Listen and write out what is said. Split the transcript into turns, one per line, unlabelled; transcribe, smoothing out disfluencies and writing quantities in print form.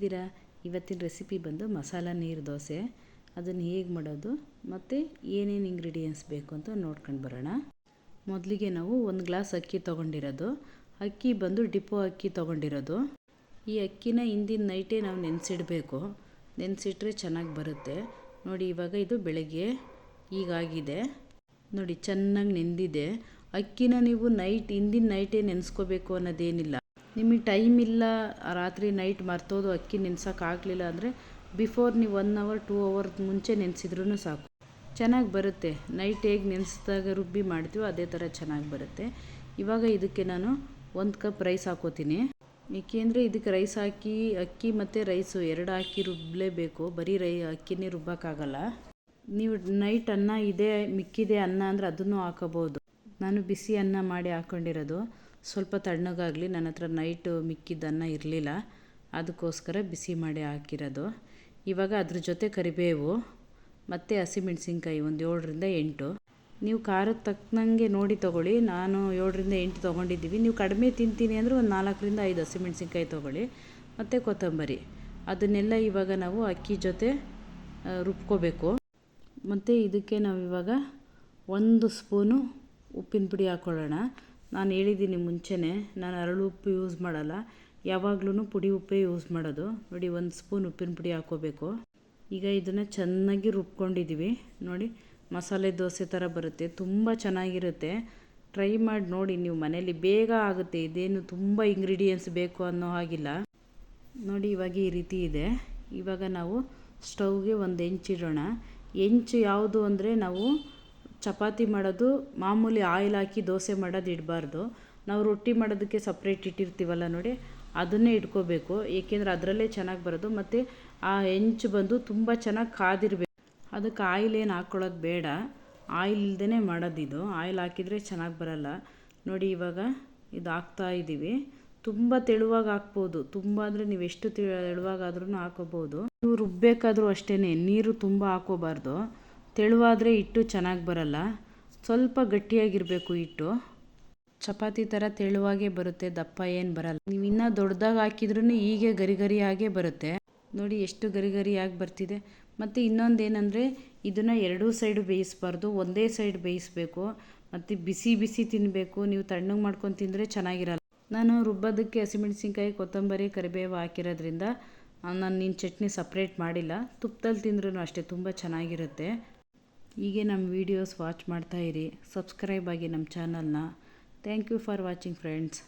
ಹೇಗಿದ್ದೀರಾ? ಇವತ್ತಿನ ರೆಸಿಪಿ ಬಂದು ಮಸಾಲ ನೀರು ದೋಸೆ. ಅದನ್ನು ಹೇಗೆ ಮಾಡೋದು ಮತ್ತು ಏನೇನು ಇಂಗ್ರೀಡಿಯೆಂಟ್ಸ್ ಬೇಕು ಅಂತ ನೋಡ್ಕೊಂಡು ಬರೋಣ. ಮೊದಲಿಗೆ ನಾವು 1 ಗ್ಲಾಸ್ ಅಕ್ಕಿ ತೊಗೊಂಡಿರೋದು. ಅಕ್ಕಿ ಬಂದು ಡಿಪೋ ಅಕ್ಕಿ ತೊಗೊಂಡಿರೋದು. ಈ ಅಕ್ಕಿನ ಹಿಂದಿನ ನೈಟೇ ನಾವು ನೆನೆಸಿಡಬೇಕು. ನೆನೆಸಿಟ್ರೆ ಚೆನ್ನಾಗಿ ಬರುತ್ತೆ. ನೋಡಿ, ಇವಾಗ ಇದು ಬೆಳಗ್ಗೆ ಈಗಾಗಿದೆ. ನೋಡಿ, ಚೆನ್ನಾಗಿ ನೆಂದಿದೆ. ಅಕ್ಕಿನ ನೀವು ಹಿಂದಿನ ನೈಟೇ ನೆನೆಸ್ಕೋಬೇಕು ಅನ್ನೋದೇನಿಲ್ಲ. ನಿಮಗೆ ಟೈಮ್ ಇಲ್ಲ, ರಾತ್ರಿ ನೈಟ್ ಮರ್ತೋದು ಅಕ್ಕಿ ನೆನೆಸೋಕ್ಕಾಗಲಿಲ್ಲ ಅಂದರೆ ಬಿಫೋರ್ ನೀವು 1 ಅವರ್ 2 ಅವರ್ ಮುಂಚೆ ನೆನೆಸಿದ್ರೂ ಸಾಕು, ಚೆನ್ನಾಗಿ ಬರುತ್ತೆ. ನೈಟ್ ಹೇಗೆ ನೆನೆಸಿದಾಗ ರುಬ್ಬಿ ಮಾಡ್ತೀವೋ ಅದೇ ಥರ ಚೆನ್ನಾಗಿ ಬರುತ್ತೆ. ಇವಾಗ ಇದಕ್ಕೆ ನಾನು 1 ಕಪ್ ರೈಸ್ ಹಾಕೋತೀನಿ. ಏಕೆಂದರೆ ಇದಕ್ಕೆ ರೈಸ್ ಹಾಕಿ ಅಕ್ಕಿ ಮತ್ತು ರೈಸು 2 ಹಾಕಿ ರುಬ್ಬಲೇಬೇಕು. ಬರೀ ಅಕ್ಕಿನೇ ರುಬ್ಬೋಕ್ಕಾಗಲ್ಲ. ನೀವು ನೈಟ್ ಅನ್ನ ಇದೆ ಮಿಕ್ಕಿದೆ ಅನ್ನ ಅಂದರೆ ಅದನ್ನು ಹಾಕೋಬೋದು. ನಾನು ಬಿಸಿ ಅನ್ನ ಮಾಡಿ ಹಾಕ್ಕೊಂಡಿರೋದು. ಸ್ವಲ್ಪ ತಣ್ಣಗಾಗಲಿ, ನನ್ನ ಹತ್ರ ನೈಟು ಮಿಕ್ಕಿದ ಅನ್ನ ಇರಲಿಲ್ಲ, ಅದಕ್ಕೋಸ್ಕರ ಬಿಸಿ ಮಾಡಿ ಹಾಕಿರೋದು. ಇವಾಗ ಅದ್ರ ಜೊತೆ ಕರಿಬೇವು ಮತ್ತು ಹಸಿಮೆಣ್ಸಿನ್ಕಾಯಿ ಒಂದು 7ರಿಂದ 8. ನೀವು ಖಾರಕ್ಕೆ ತಕ್ಕನಂಗೆ ನೋಡಿ ತೊಗೊಳ್ಳಿ. ನಾನು 7ರಿಂದ 8 ತೊಗೊಂಡಿದ್ದೀವಿ. ನೀವು ಕಡಿಮೆ ತಿಂತೀನಿ ಅಂದರೆ ಒಂದು 4ರಿಂದ 5 ಹಸಿಮೆಣ್ಸಿನ್ಕಾಯಿ ತೊಗೊಳ್ಳಿ ಮತ್ತು ಕೊತ್ತಂಬರಿ. ಅದನ್ನೆಲ್ಲ ಇವಾಗ ನಾವು ಅಕ್ಕಿ ಜೊತೆ ರುಬ್ಕೋಬೇಕು. ಮತ್ತು ಇದಕ್ಕೆ ನಾವು ಇವಾಗ 1 ಸ್ಪೂನು ಉಪ್ಪಿನ ಪುಡಿ ಹಾಕ್ಕೊಳ್ಳೋಣ. ನಾನು ಹೇಳಿದ್ದೀನಿ ಮುಂಚೆನೇ, ನಾನು ಅರಳು ಉಪ್ಪು ಯೂಸ್ ಮಾಡಲ್ಲ, ಯಾವಾಗಲೂ ಪುಡಿ ಉಪ್ಪೇ ಯೂಸ್ ಮಾಡೋದು. ನೋಡಿ, 1 ಸ್ಪೂನ್ ಉಪ್ಪಿನ ಪುಡಿ ಹಾಕ್ಕೋಬೇಕು. ಈಗ ಇದನ್ನು ಚೆನ್ನಾಗಿ ರುಬ್ಕೊಂಡಿದ್ದೀವಿ. ನೋಡಿ, ಮಸಾಲೆ ದೋಸೆ ಥರ ಬರುತ್ತೆ, ತುಂಬ ಚೆನ್ನಾಗಿರುತ್ತೆ. ಟ್ರೈ ಮಾಡಿ ನೋಡಿ ನೀವು ಮನೇಲಿ, ಬೇಗ ಆಗುತ್ತೆ. ಇದೇನು ತುಂಬ ಇಂಗ್ರೀಡಿಯೆಂಟ್ಸ್ ಬೇಕು ಅನ್ನೋ ಹಾಗಿಲ್ಲ. ನೋಡಿ, ಇವಾಗ ಈ ರೀತಿ ಇದೆ. ಇವಾಗ ನಾವು ಸ್ಟವ್ಗೆ ಒಂದು ಹೆಂಚಿಡೋಣ. ಹೆಂಚು ಯಾವುದು ಅಂದರೆ, ನಾವು ಚಪಾತಿ ಮಾಡೋದು ಮಾಮೂಲಿ ಆಯಿಲ್ ಹಾಕಿ ದೋಸೆ ಮಾಡೋದು ಇಡಬಾರ್ದು. ನಾವು ರೊಟ್ಟಿ ಮಾಡೋದಕ್ಕೆ ಸಪ್ರೇಟ್ ಇಟ್ಟಿರ್ತೀವಲ್ಲ ನೋಡಿ, ಅದನ್ನೇ ಇಟ್ಕೋಬೇಕು. ಏಕೆಂದರೆ ಅದರಲ್ಲೇ ಚೆನ್ನಾಗಿ ಬರೋದು. ಮತ್ತು ಆ ಹೆಂಚು ಬಂದು ತುಂಬ ಚೆನ್ನಾಗಿ ಕಾದಿರಬೇಕು. ಅದಕ್ಕೆ ಆಯಿಲ್ ಏನು ಹಾಕ್ಕೊಳ್ಳೋದು ಬೇಡ, ಆಯಿಲ್ ಇಲ್ಲದೇ ಮಾಡೋದಿದು. ಆಯಿಲ್ ಹಾಕಿದರೆ ಚೆನ್ನಾಗಿ ಬರಲ್ಲ. ನೋಡಿ, ಇವಾಗ ಇದು ಹಾಕ್ತಾಯಿದ್ದೀವಿ. ತುಂಬ ತೆಳುವಾಗಿ ಹಾಕ್ಬೋದು. ತುಂಬ ಅಂದರೆ ನೀವು ಎಷ್ಟು ತೆಳುವಾಗಾದ್ರೂ ಹಾಕೋಬೋದು. ನೀವು ರುಬ್ಬಬೇಕಾದ್ರೂ ಅಷ್ಟೇ, ನೀರು ತುಂಬ ಹಾಕೋಬಾರ್ದು. ತೆಳುವಾದರೆ ಹಿಟ್ಟು ಚೆನ್ನಾಗಿ ಬರಲ್ಲ. ಸ್ವಲ್ಪ ಗಟ್ಟಿಯಾಗಿರಬೇಕು ಹಿಟ್ಟು. ಚಪಾತಿ ಥರ ತೆಳುವಾಗೇ ಬರುತ್ತೆ, ದಪ್ಪ ಏನು ಬರಲ್ಲ. ನೀವು ಇನ್ನೂ ದೊಡ್ಡದಾಗಿ ಹಾಕಿದ್ರೂ ಹೀಗೆ ಗರಿ ಗರಿಯಾಗೇ ಬರುತ್ತೆ. ನೋಡಿ, ಎಷ್ಟು ಗರಿ ಗರಿಯಾಗಿ ಬರ್ತಿದೆ. ಮತ್ತು ಇನ್ನೊಂದೇನೆಂದರೆ, ಇದನ್ನು 2 ಸೈಡು ಬೇಯಿಸಬಾರ್ದು, ಒಂದೇ ಸೈಡ್ ಬೇಯಿಸಬೇಕು. ಮತ್ತು ಬಿಸಿ ಬಿಸಿ ತಿನ್ನಬೇಕು. ನೀವು ತಣ್ಣಗೆ ಮಾಡ್ಕೊಂಡು ತಿಂದರೆ ಚೆನ್ನಾಗಿರಲ್ಲ. ನಾನು ರುಬ್ಬೋದಕ್ಕೆ ಹಸಿಮೆಣ್ಸಿನ್ಕಾಯಿ, ಕೊತ್ತಂಬರಿ, ಕರಿಬೇವು ಹಾಕಿರೋದ್ರಿಂದ ನಾನು ಚಟ್ನಿ ಸಪ್ರೇಟ್ ಮಾಡಿಲ್ಲ. ತುಪ್ಪದಲ್ಲಿ ತಿಂದ್ರೂ ಅಷ್ಟೇ ತುಂಬ ಚೆನ್ನಾಗಿರುತ್ತೆ. ಹೀಗೆ ನಮ್ಮ ವೀಡಿಯೋಸ್ ವಾಚ್ ಮಾಡ್ತಾಯಿರಿ. ಸಬ್ಸ್ಕ್ರೈಬ್ ಆಗಿ ನಮ್ಮ ಚಾನಲ್ನ. Thank you for watching friends.